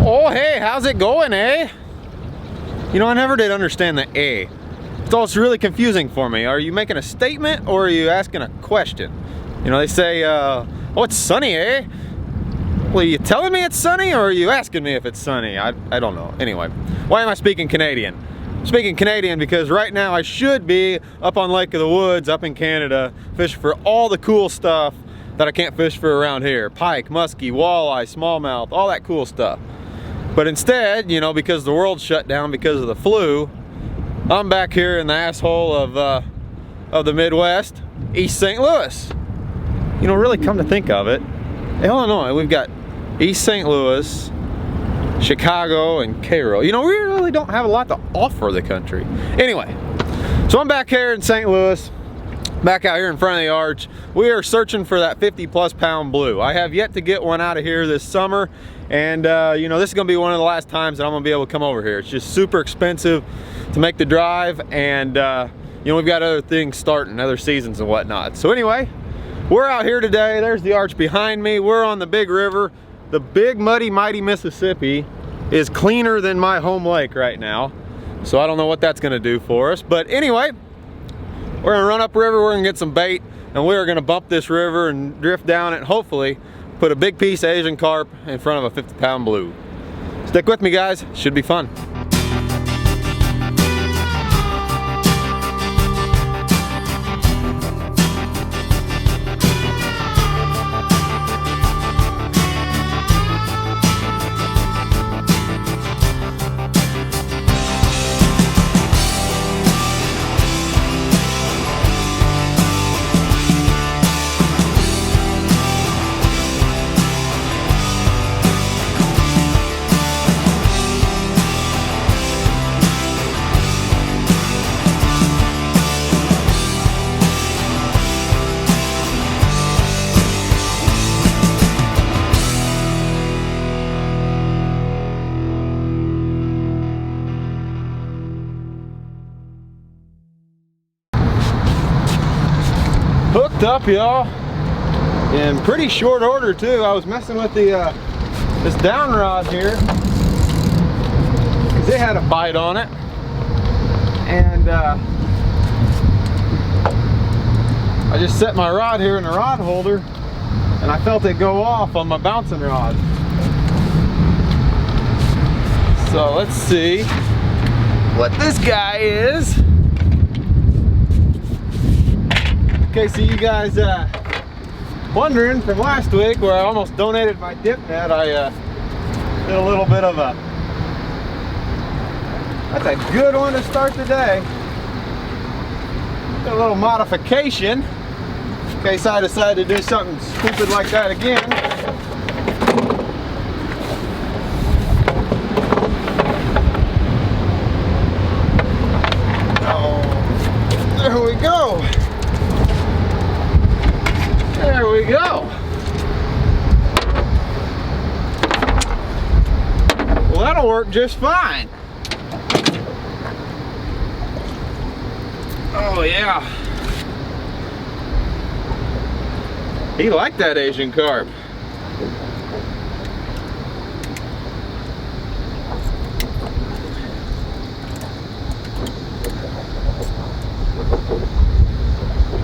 Oh, hey, how's it going, eh? You know, I never did understand the A. It's always really confusing for me. Are you making a statement or are you asking a question? You know, they say, oh, it's sunny, eh? Well, are you telling me it's sunny or are you asking me if it's sunny? I don't know. Anyway, why am I speaking Canadian? I'm speaking Canadian because right now I should be up on Lake of the Woods up in Canada fishing for all the cool stuff that I can't fish for around here. Pike, muskie, walleye, smallmouth, all that cool stuff. But instead, you know, because the world shut down because of the flu, I'm back here in the asshole of the Midwest, East St. Louis. You know, really come to think of it, Illinois, we've got East St. Louis, Chicago, and Cairo. You know, we really don't have a lot to offer the country. Anyway, so I'm back here in St. Louis, back out here in front of the arch. We are searching for that 50+ pound blue. I have yet to get one out of here this summer, and you know, this is gonna be one of the last times that I'm gonna be able to come over here. It's just super expensive to make the drive, and you know, we've got other things starting, other seasons and whatnot. So anyway, we're out here today. There's the arch behind me. We're on the big river. The big muddy mighty Mississippi is cleaner than my home lake right now, so I don't know what that's gonna do for us. But anyway, we're gonna run up river, we're gonna get some bait, and we're gonna bump this river and drift down it and hopefully put a big piece of Asian carp in front of a 50 pound blue. Stick with me, guys, should be fun. Hooked up, y'all, in pretty short order too. I was messing with the this down rod here because it had a bite on it, and I just set my rod here in the rod holder and I felt it go off on my bouncing rod. So let's see what this guy is. Okay, so you guys wondering from last week where I almost donated my dip net, I did a little bit of a, that's a good one to start the day. Did a little modification in case I decide to do something stupid like that again. Oh, there we go. There we go. Well, that'll work just fine. Oh yeah. He liked that Asian carp.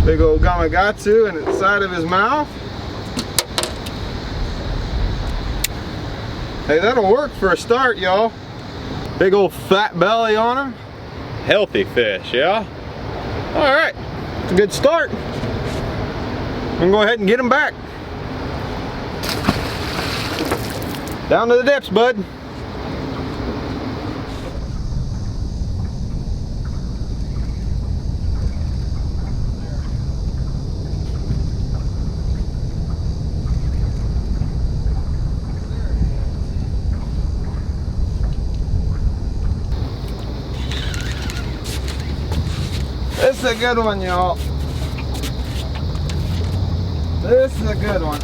Big old Gamakatsu in the side of his mouth. Hey, that'll work for a start, y'all. Big old fat belly on him. Healthy fish, yeah? All right, it's a good start. I'm gonna go ahead and get him back. Down to the dips, bud. This is a good one, y'all. This is a good one.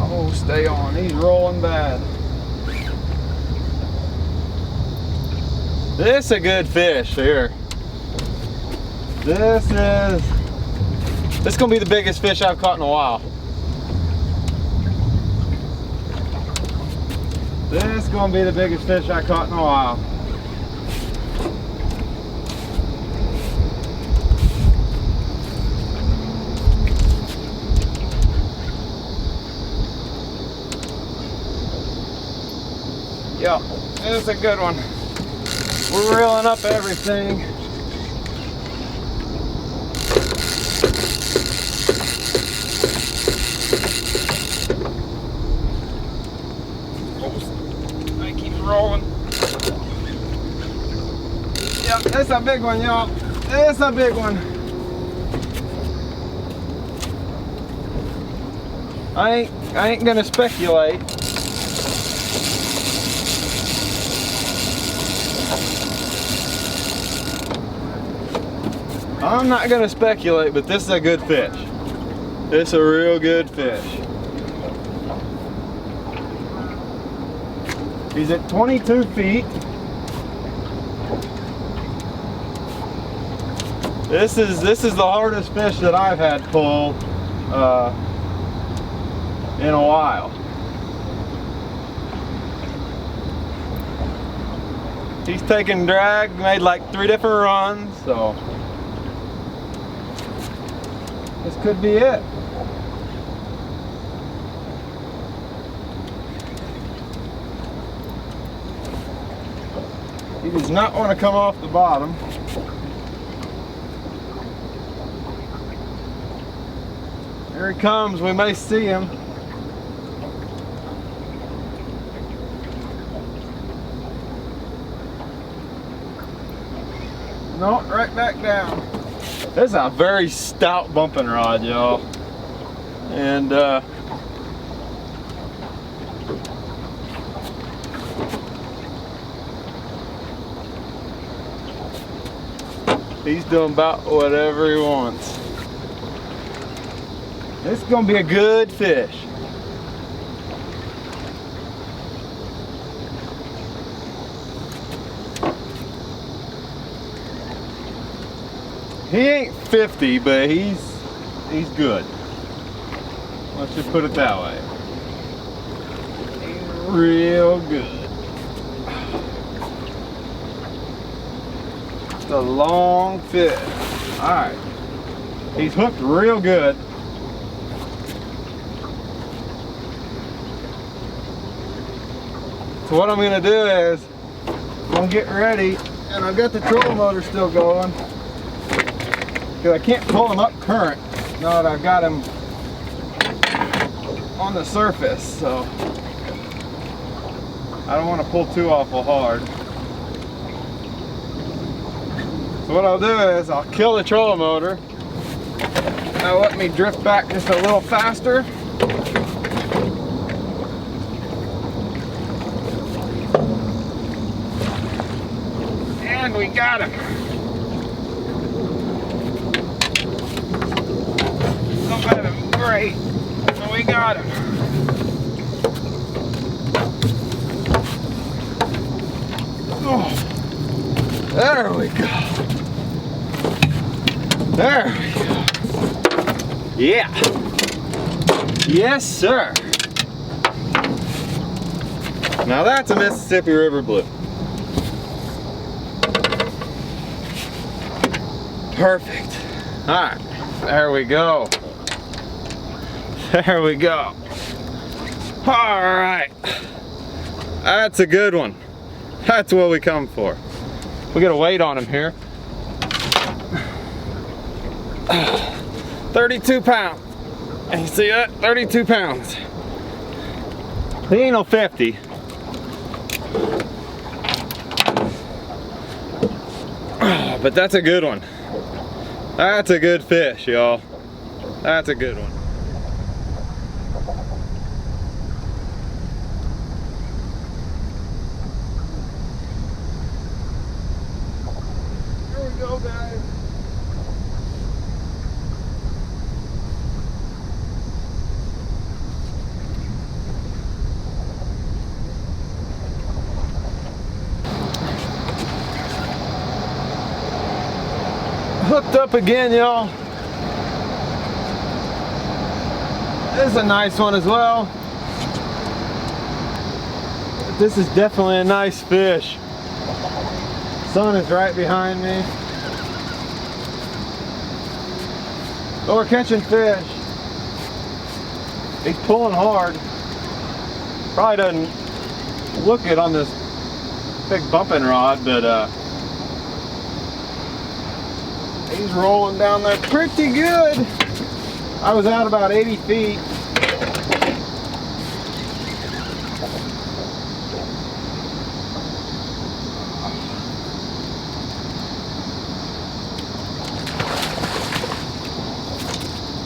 Oh, stay on. He's rolling bad. This is a good fish here. This is gonna be the biggest fish I've caught in a while. This is gonna be the biggest fish I caught in a while. Yep, this is a good one. We're reeling up everything. I keep rolling. Yep, that's a big one, y'all. That's a big one. I ain't gonna speculate. I'm not gonna speculate, but this is a good fish. This is a real good fish. He's at 22 feet. This is the hardest fish that I've had pull in a while. He's taken drag, made like 3 different runs, so this could be it. He does not want to come off the bottom. Here he comes, we may see him. No, right back down. This is a very stout bumping rod, y'all. And he's doing about whatever he wants. This is gonna be a good fish. He ain't 50, but he's good. Let's just put it that way. He's real good. It's a long fish. Alright. He's hooked real good. So what I'm gonna do is I'm gonna get ready, and I've got the trolling motor still going. Because I can't pull him up current now that I've got him on the surface, so I don't want to pull too awful hard. So what I'll do is I'll kill the trolling motor. Now let me drift back just a little faster. And we got him. Great, so we got him. Oh, there we go. There we go. Yeah. Yes, sir. Now that's a Mississippi River Blue. Perfect. All right, there we go. There we go. All right. That's a good one. That's what we come for. We got a weight on him here. 32 pounds. You see that? 32 pounds. He ain't no 50. But that's a good one. That's a good fish, y'all. That's a good one. Here we go, guys. Hooked up again, y'all. This is a nice one as well. This is definitely a nice fish. Sun is right behind me. But we're catching fish. He's pulling hard. Probably doesn't look it on this big bumping rod, but he's rolling down there pretty good. I was out about 80 feet.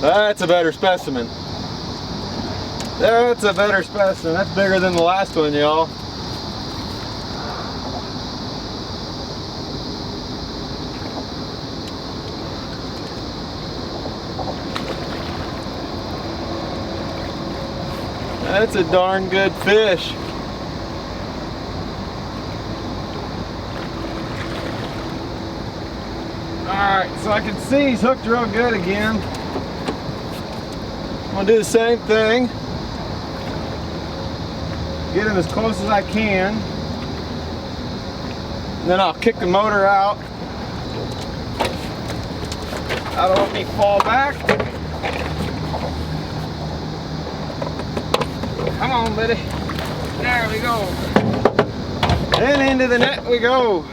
That's a better specimen. That's a better specimen. That's bigger than the last one, y'all. That's a darn good fish. Alright, so I can see he's hooked real good again. I'm gonna do the same thing. Get him as close as I can. And then I'll kick the motor out. That'll let me fall back. Come on, buddy. There we go. And into the net we go.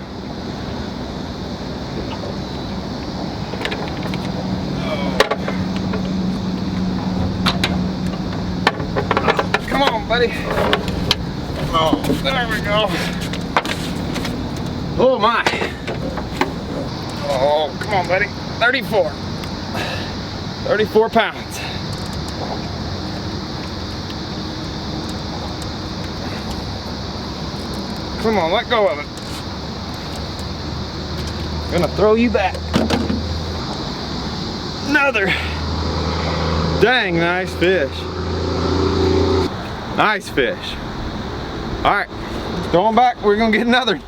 Come on, buddy. Oh, there we go. Oh my. Oh, come on, buddy. 34. 34 pounds. Come on, let go of it. Gonna throw you back. Another. Dang, nice fish. Nice fish. All right, throw him back. We're gonna get another.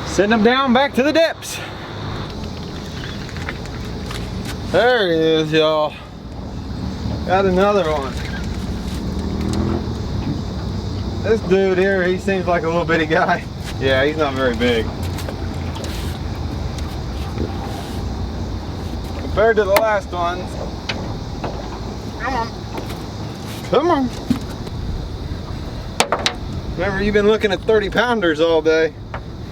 Send him down back to the depths. There he is, y'all. Got another one. This dude here, he seems like a little bitty guy. Yeah, he's not very big. Compared to the last one. Come on. Come on. Remember, you've been looking at 30 pounders all day.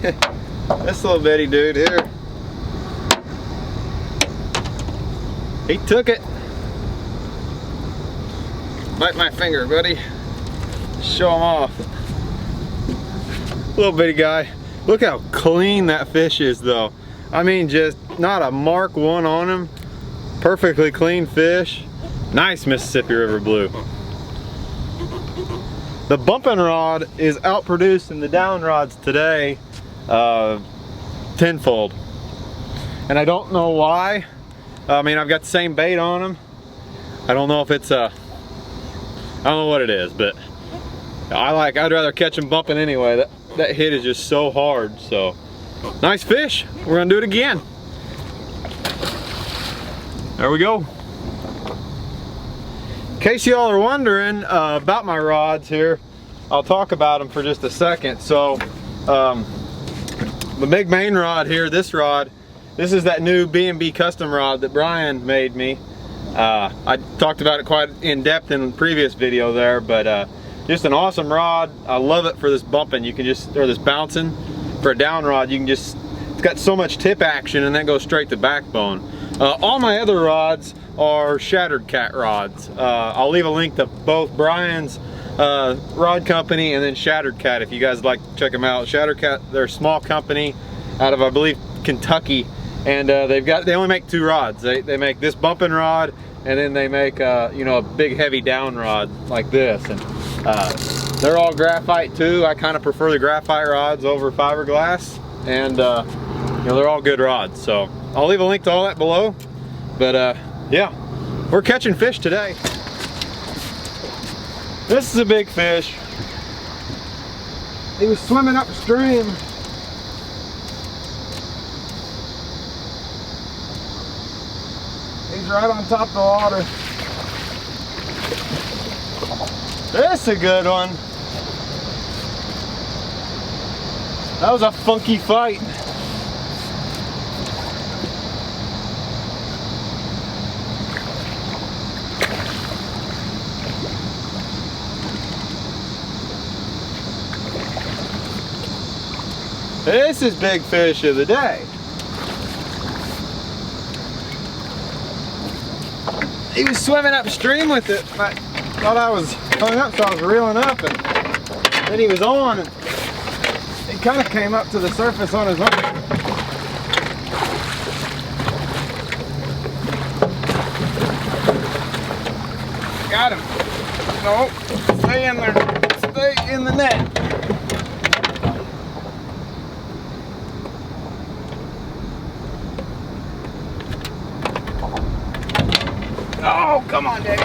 This little bitty dude here. He took it. Bite my finger, buddy. Show him off. Little bitty guy. Look how clean that fish is though. I mean, just not a mark one on him. Perfectly clean fish. Nice Mississippi River blue. The bumping rod is outproducing the down rods today tenfold. And I don't know why. I mean, I've got the same bait on them. I don't know if it's I don't know what it is, but I'd rather catch them bumping anyway. That hit is just so hard. So nice fish. We're gonna do it again. There we go. In case y'all are wondering about my rods here, I'll talk about them for just a second. So the big main rod here, this rod, this is that new B&B custom rod that Brian made me. I talked about it quite in depth in the previous video there, but just an awesome rod. I love it for this bumping. You can just, or this bouncing for a down rod, you can just, it's got so much tip action and then goes straight to backbone. All my other rods are Shattered Cat rods. I'll leave a link to both Brian's rod company and then Shattered Cat if you guys like to check them out. Shattered Cat, they're a small company out of, I believe, Kentucky, and they only make two rods. They make this bumping rod, and then they make you know, a big heavy down rod like this, and they're all graphite too. I kind of prefer the graphite rods over fiberglass, and you know, they're all good rods. So I'll leave a link to all that below. But yeah, we're catching fish today. This is a big fish. He was swimming upstream. He's right on top of the water. This is a good one. That was a funky fight. This is big fish of the day. He was swimming upstream with it. I thought I was hung up, so I was reeling up, and then he was on, and he kind of came up to the surface on his own. Got him. No, stay in there. Stay in the net. Oh, come on, Dave.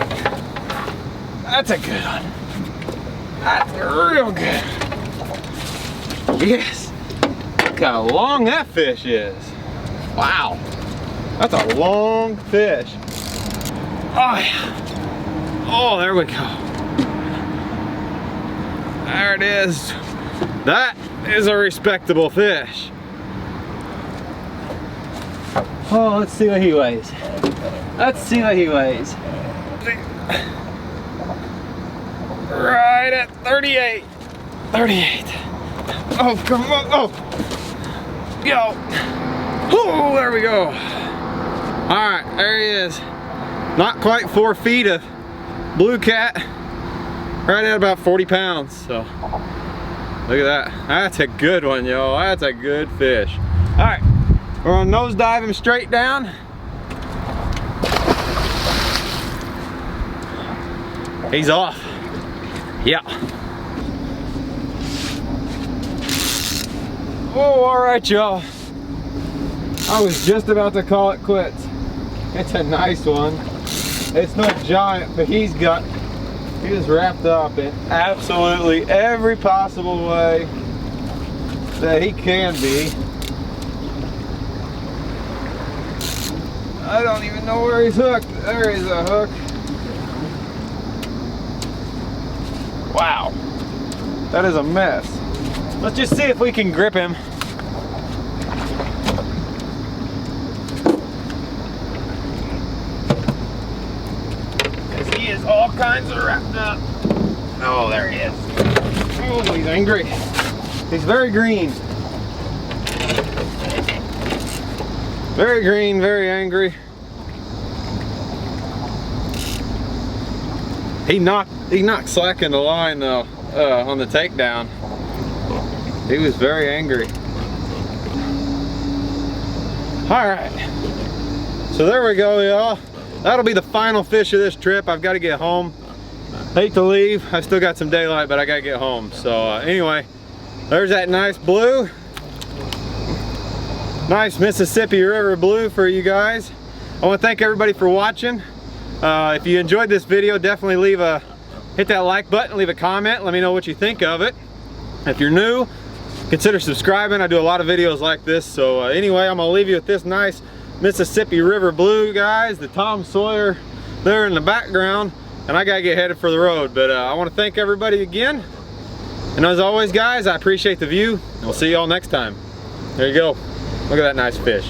That's a good one. That's real good. Yes. Look how long that fish is. Wow. That's a long fish. Oh, yeah. Oh, there we go. There it is. That is a respectable fish. Oh, let's see what he weighs. Let's see what he weighs. Right at 38. 38. Oh, come on. Oh. Yo. Oh, there we go. All right, there he is. Not quite 4 feet of blue cat. Right at about 40 pounds. So, look at that. That's a good one, yo. That's a good fish. All right, we're gonna nosedive him straight down. He's off. Yeah. Oh, all right, y'all. I was just about to call it quits. It's a nice one. It's no giant, but he was wrapped up in absolutely every possible way that he can be. I don't even know where he's hooked. There is a hook. Wow, that is a mess. Let's just see if we can grip him. Because he is all kinds of wrapped up. Oh, there he is. Oh, he's angry. He's very green. Very green, very angry. He knocked slack in the line though, on the takedown. He was very angry. All right, so there we go, y'all. That'll be the final fish of this trip. I've got to get home. Hate to leave. I still got some daylight, but I got to get home. So anyway, there's that nice blue. Nice Mississippi River blue for you guys. I want to thank everybody for watching. If you enjoyed this video, definitely hit that like button, leave a comment, let me know what you think of it. If you're new, consider subscribing. I do a lot of videos like this. So anyway, I'm gonna leave you with this nice Mississippi River blue, guys. The Tom Sawyer there in the background, and I gotta get headed for the road. But I want to thank everybody again. And as always, guys, I appreciate the view, and we'll see you all next time. There you go. Look at that nice fish.